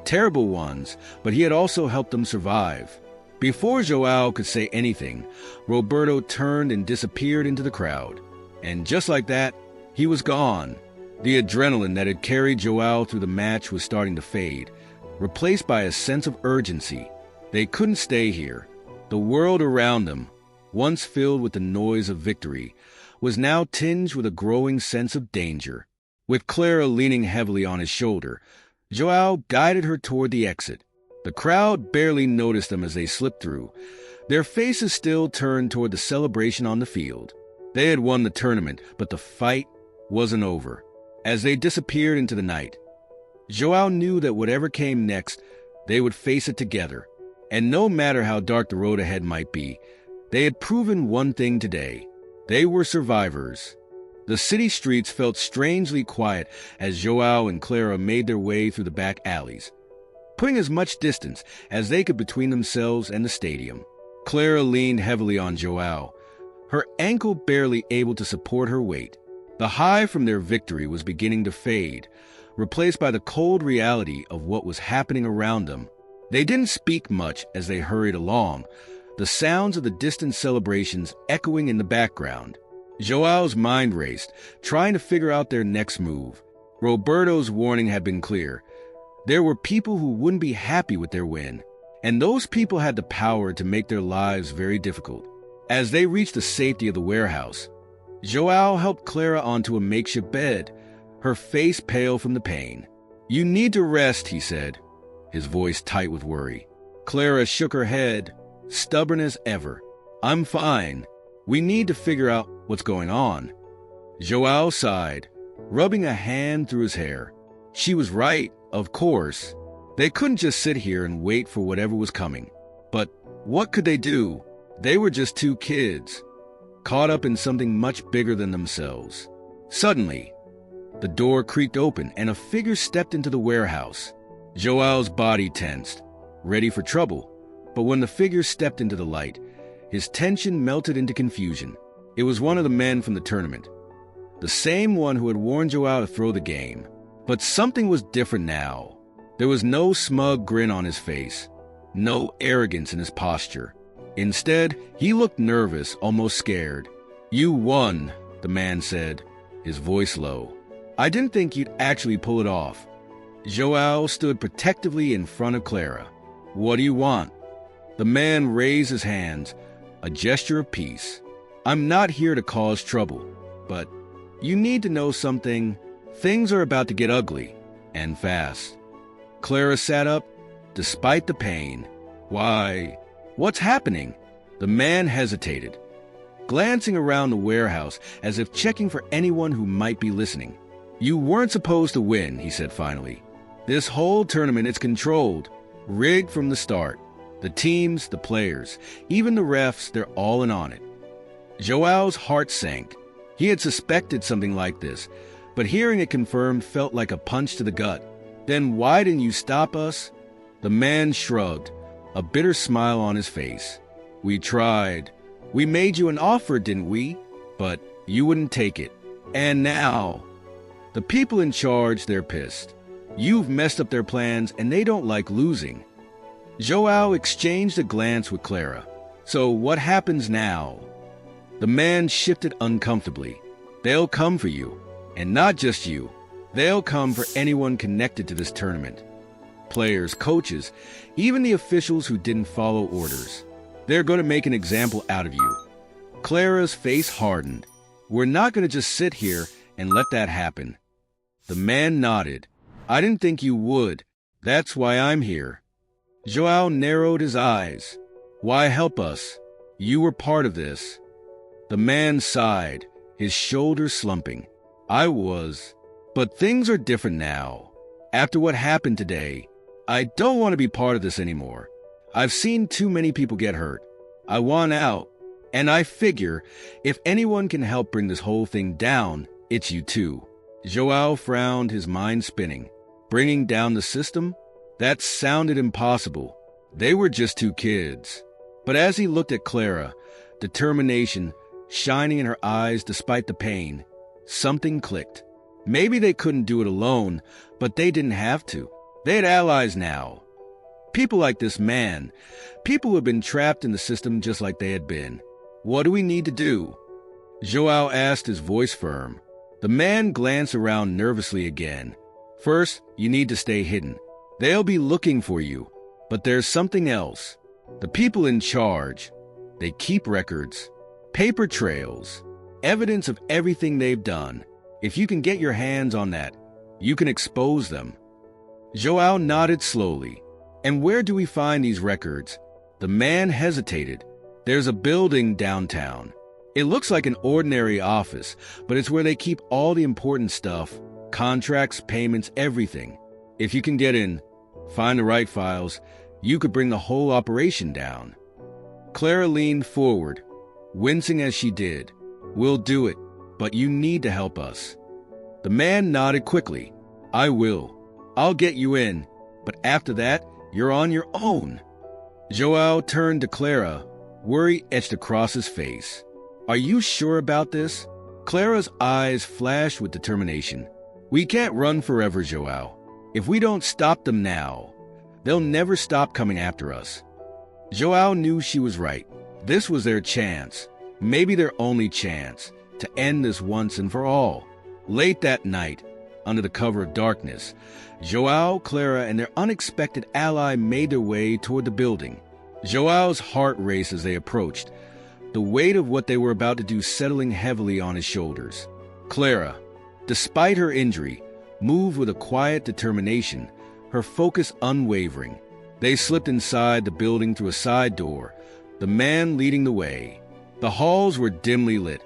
terrible ones, but he had also helped them survive. Before Joao could say anything, Roberto turned and disappeared into the crowd. And just like that, he was gone. The adrenaline that had carried Joao through the match was starting to fade, replaced by a sense of urgency. They couldn't stay here. The world around them, once filled with the noise of victory, was now tinged with a growing sense of danger. With Clara leaning heavily on his shoulder, Joao guided her toward the exit. The crowd barely noticed them as they slipped through, their faces still turned toward the celebration on the field. They had won the tournament, but the fight wasn't over. As they disappeared into the night, Joao knew that whatever came next, they would face it together. And no matter how dark the road ahead might be, they had proven one thing today. They were survivors. The city streets felt strangely quiet as Joao and Clara made their way through the back alleys, putting as much distance as they could between themselves and the stadium. Clara leaned heavily on Joao, her ankle barely able to support her weight. The high from their victory was beginning to fade, replaced by the cold reality of what was happening around them. They didn't speak much as they hurried along, the sounds of the distant celebrations echoing in the background. Joao's mind raced, trying to figure out their next move. Roberto's warning had been clear. There were people who wouldn't be happy with their win, and those people had the power to make their lives very difficult. As they reached the safety of the warehouse, Joao helped Clara onto a makeshift bed, her face pale from the pain. "You need to rest," he said, his voice tight with worry. Clara shook her head, stubborn as ever. "I'm fine. We need to figure out what's going on." Joao sighed, rubbing a hand through his hair. She was right, of course. They couldn't just sit here and wait for whatever was coming. But what could they do? They were just two kids, caught up in something much bigger than themselves. Suddenly, the door creaked open and a figure stepped into the warehouse. Joao's body tensed, ready for trouble. But when the figure stepped into the light, his tension melted into confusion. It was one of the men from the tournament, the same one who had warned Joao to throw the game. But something was different now. There was no smug grin on his face, no arrogance in his posture. Instead, he looked nervous, almost scared. "You won," the man said, his voice low. "I didn't think you'd actually pull it off." Joao stood protectively in front of Clara. "What do you want?" The man raised his hands, a gesture of peace. "I'm not here to cause trouble, but you need to know something. Things are about to get ugly, and fast." Clara sat up, despite the pain. "Why? What's happening?" The man hesitated, glancing around the warehouse as if checking for anyone who might be listening. "You weren't supposed to win," he said finally. "This whole tournament is controlled, rigged from the start. The teams, the players, even the refs, they're all in on it." Joao's heart sank. He had suspected something like this, but hearing it confirmed felt like a punch to the gut. "Then why didn't you stop us?" The man shrugged, a bitter smile on his face. "We tried. We made you an offer, didn't we? But you wouldn't take it. And now, the people in charge, they're pissed. You've messed up their plans and they don't like losing." Joao exchanged a glance with Clara. "So what happens now?" The man shifted uncomfortably. "They'll come for you. And not just you. They'll come for anyone connected to this tournament. Players, coaches, even the officials who didn't follow orders. They're going to make an example out of you." Clara's face hardened. "We're not going to just sit here and let that happen." The man nodded. "I didn't think you would. That's why I'm here." Joao narrowed his eyes. "Why help us? You were part of this." The man sighed, his shoulders slumping. "I was. But things are different now. After what happened today, I don't want to be part of this anymore. I've seen too many people get hurt. I want out. And I figure if anyone can help bring this whole thing down, it's you too." Joao frowned, his mind spinning. Bringing down the system? That sounded impossible. They were just two kids. But as he looked at Clara, determination shining in her eyes despite the pain, something clicked. Maybe they couldn't do it alone, but they didn't have to. They had allies now. People like this man. People who had been trapped in the system just like they had been. What do we need to do? Joao asked, his voice firm. The man glanced around nervously again. First, you need to stay hidden. They'll be looking for you. But there's something else. The people in charge, they keep records, paper trails, evidence of everything they've done. If you can get your hands on that, you can expose them. Joao nodded slowly. And where do we find these records? The man hesitated. There's a building downtown. It looks like an ordinary office, but it's where they keep all the important stuff, contracts, payments, everything. If you can get in, find the right files, you could bring the whole operation down. Clara leaned forward, wincing as she did. We'll do it, but you need to help us. The man nodded quickly. I will. I'll get you in, but after that, you're on your own. Joao turned to Clara, worry etched across his face. Are you sure about this? Clara's eyes flashed with determination. We can't run forever, Joao. If we don't stop them now, they'll never stop coming after us. Joao knew she was right. This was their chance, maybe their only chance, to end this once and for all. Late that night, under the cover of darkness, Joao, Clara, and their unexpected ally made their way toward the building. Joao's heart raced as they approached, the weight of what they were about to do settling heavily on his shoulders. Clara, despite her injury, moved with a quiet determination, her focus unwavering. They slipped inside the building through a side door, the man leading the way. The halls were dimly lit,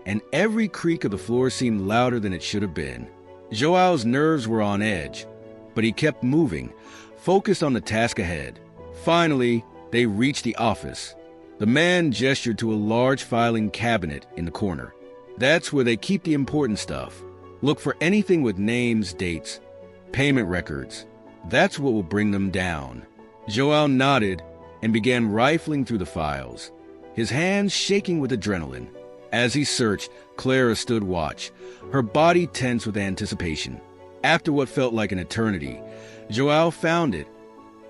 and every creak of the floor seemed louder than it should have been. Joao's nerves were on edge, but he kept moving, focused on the task ahead. Finally, they reached the office. The man gestured to a large filing cabinet in the corner. That's where they keep the important stuff. Look for anything with names, dates, payment records. That's what will bring them down. Joao nodded and began rifling through the files, his hands shaking with adrenaline. As he searched, Clara stood watch, her body tense with anticipation. After what felt like an eternity, Joao found it.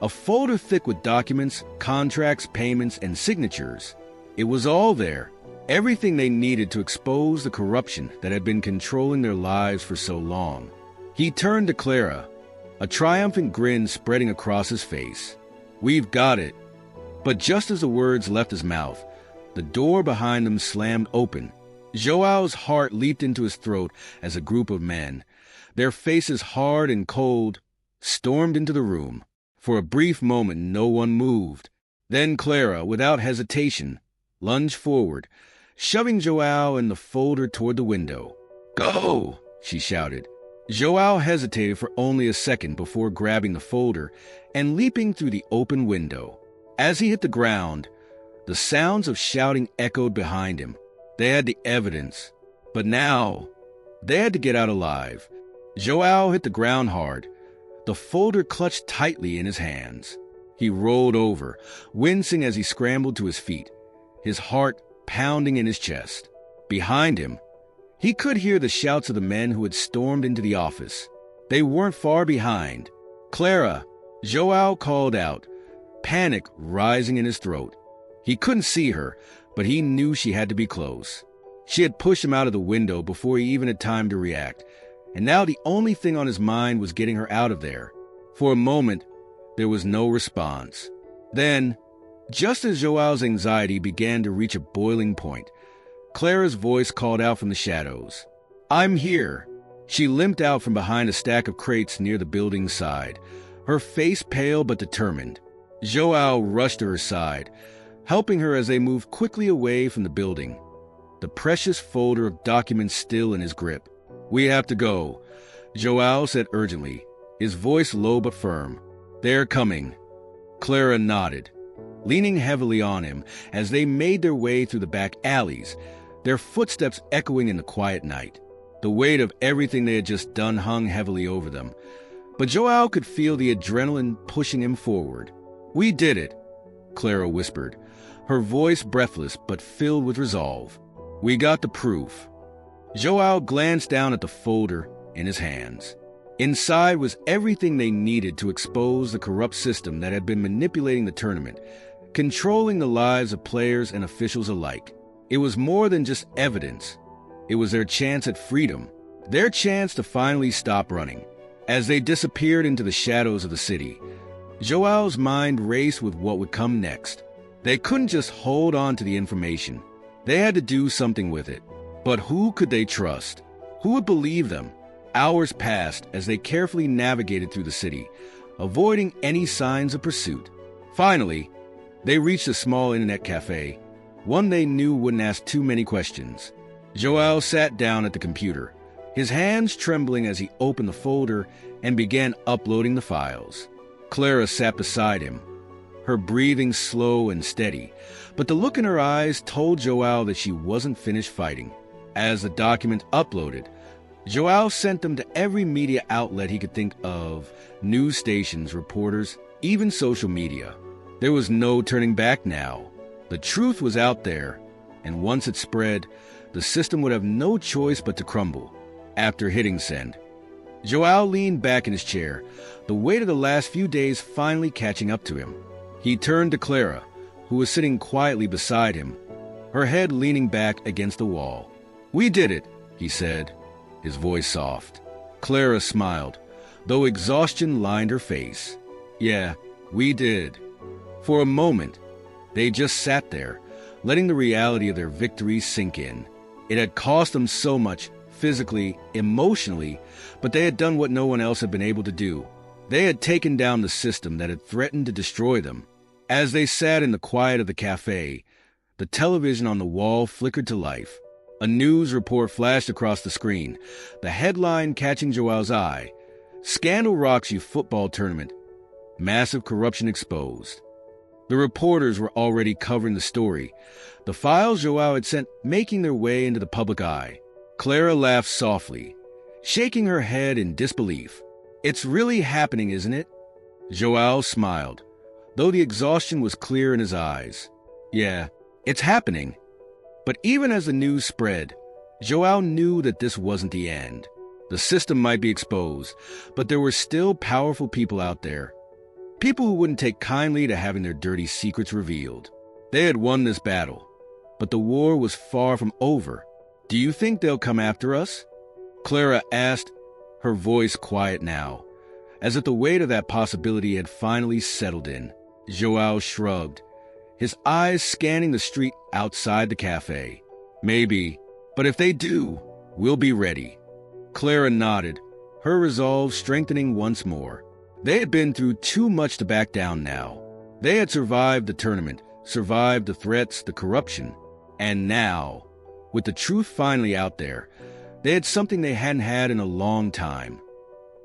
A folder thick with documents, contracts, payments, and signatures. It was all there, everything they needed to expose the corruption that had been controlling their lives for so long. He turned to Clara, a triumphant grin spreading across his face. We've got it. But just as the words left his mouth, the door behind them slammed open. Joao's heart leaped into his throat as a group of men, their faces hard and cold, stormed into the room. For a brief moment, no one moved. Then Clara, without hesitation, lunged forward, shoving Joao and the folder toward the window. Go, she shouted. Joao hesitated for only a second before grabbing the folder and leaping through the open window. As he hit the ground, the sounds of shouting echoed behind him. They had the evidence, but now they had to get out alive. Joao hit the ground hard, the folder clutched tightly in his hands. He rolled over, wincing as he scrambled to his feet, his heart pounding in his chest. Behind him, he could hear the shouts of the men who had stormed into the office. They weren't far behind. Clara, Joao called out, panic rising in his throat. He couldn't see her, but he knew she had to be close. She had pushed him out of the window before he even had time to react, and now the only thing on his mind was getting her out of there. For a moment, there was no response. Then, just as Joao's anxiety began to reach a boiling point, Clara's voice called out from the shadows. I'm here. She limped out from behind a stack of crates near the building's side, her face pale but determined. Joao rushed to her side, helping her as they moved quickly away from the building, the precious folder of documents still in his grip. We have to go, Joao said urgently, his voice low but firm. They're coming. Clara nodded, leaning heavily on him as they made their way through the back alleys, their footsteps echoing in the quiet night. The weight of everything they had just done hung heavily over them, but Joao could feel the adrenaline pushing him forward. We did it, Clara whispered, her voice breathless but filled with resolve. We got the proof. Joao glanced down at the folder in his hands. Inside was everything they needed to expose the corrupt system that had been manipulating the tournament, controlling the lives of players and officials alike. It was more than just evidence. It was their chance at freedom, their chance to finally stop running. As they disappeared into the shadows of the city, Joao's mind raced with what would come next. They couldn't just hold on to the information. They had to do something with it. But who could they trust? Who would believe them? Hours passed as they carefully navigated through the city, avoiding any signs of pursuit. Finally, they reached a small internet cafe, one they knew wouldn't ask too many questions. Joao sat down at the computer, his hands trembling as he opened the folder and began uploading the files. Clara sat beside him, her breathing slow and steady, but the look in her eyes told Joao that she wasn't finished fighting. As the document uploaded, Joao sent them to every media outlet he could think of, news stations, reporters, even social media. There was no turning back now. The truth was out there, and once it spread, the system would have no choice but to crumble. After hitting send, Joao leaned back in his chair, the weight of the last few days finally catching up to him. He turned to Clara, who was sitting quietly beside him, her head leaning back against the wall. "We did it," he said, his voice soft. Clara smiled, though exhaustion lined her face. "Yeah, we did." For a moment, they just sat there, letting the reality of their victory sink in. It had cost them so much, physically, emotionally, but they had done what no one else had been able to do. They had taken down the system that had threatened to destroy them. As they sat in the quiet of the cafe, the television on the wall flickered to life. A news report flashed across the screen, the headline catching Joao's eye: "Scandal rocks you football tournament. Massive corruption exposed." The reporters were already covering the story, the files Joao had sent making their way into the public eye. Clara laughed softly, shaking her head in disbelief. "It's really happening, isn't it?" Joao smiled, though the exhaustion was clear in his eyes. "Yeah, it's happening." But even as the news spread, Joao knew that this wasn't the end. The system might be exposed, but there were still powerful people out there. People who wouldn't take kindly to having their dirty secrets revealed. They had won this battle, but the war was far from over. "Do you think they'll come after us?" Clara asked, her voice quiet now, as if the weight of that possibility had finally settled in. Joao shrugged, his eyes scanning the street outside the cafe. "Maybe, but if they do, we'll be ready." Clara nodded, her resolve strengthening once more. They had been through too much to back down now. They had survived the tournament, survived the threats, the corruption, and now, with the truth finally out there, they had something they hadn't had in a long time: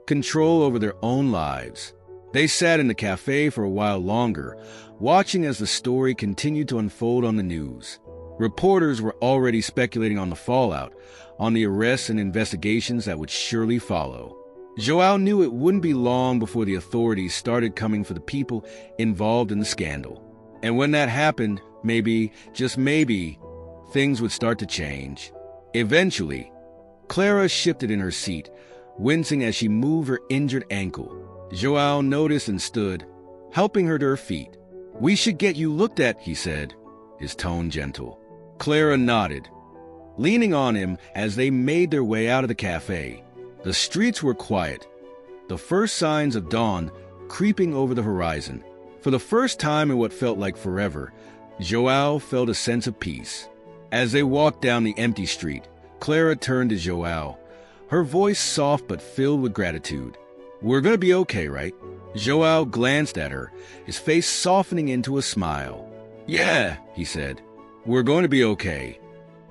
control over their own lives. They sat in the cafe for a while longer, watching as the story continued to unfold on the news. Reporters were already speculating on the fallout, on the arrests and investigations that would surely follow. Joao knew it wouldn't be long before the authorities started coming for the people involved in the scandal. And when that happened, maybe, just maybe, things would start to change. Eventually, Clara shifted in her seat, wincing as she moved her injured ankle. Joao noticed and stood, helping her to her feet. "We should get you looked at," he said, his tone gentle. Clara nodded, leaning on him as they made their way out of the cafe. The streets were quiet, the first signs of dawn creeping over the horizon. For the first time in what felt like forever, Joao felt a sense of peace. As they walked down the empty street, Clara turned to Joao, her voice soft but filled with gratitude. "We're gonna be okay, right?" Joao glanced at her, his face softening into a smile. "Yeah," he said, "we're going to be okay."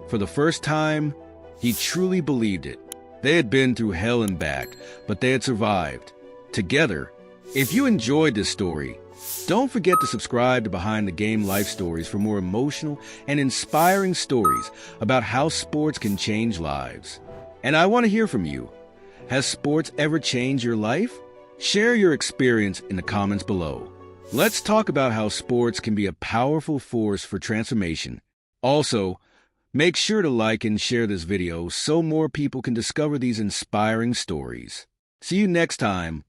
For the first time, he truly believed it. They had been through hell and back, but they had survived. Together. If you enjoyed this story, don't forget to subscribe to Behind the Game Life Stories for more emotional and inspiring stories about how sports can change lives. And I want to hear from you. Has sports ever changed your life? Share your experience in the comments below. Let's talk about how sports can be a powerful force for transformation. Also, make sure to like and share this video so more people can discover these inspiring stories. See you next time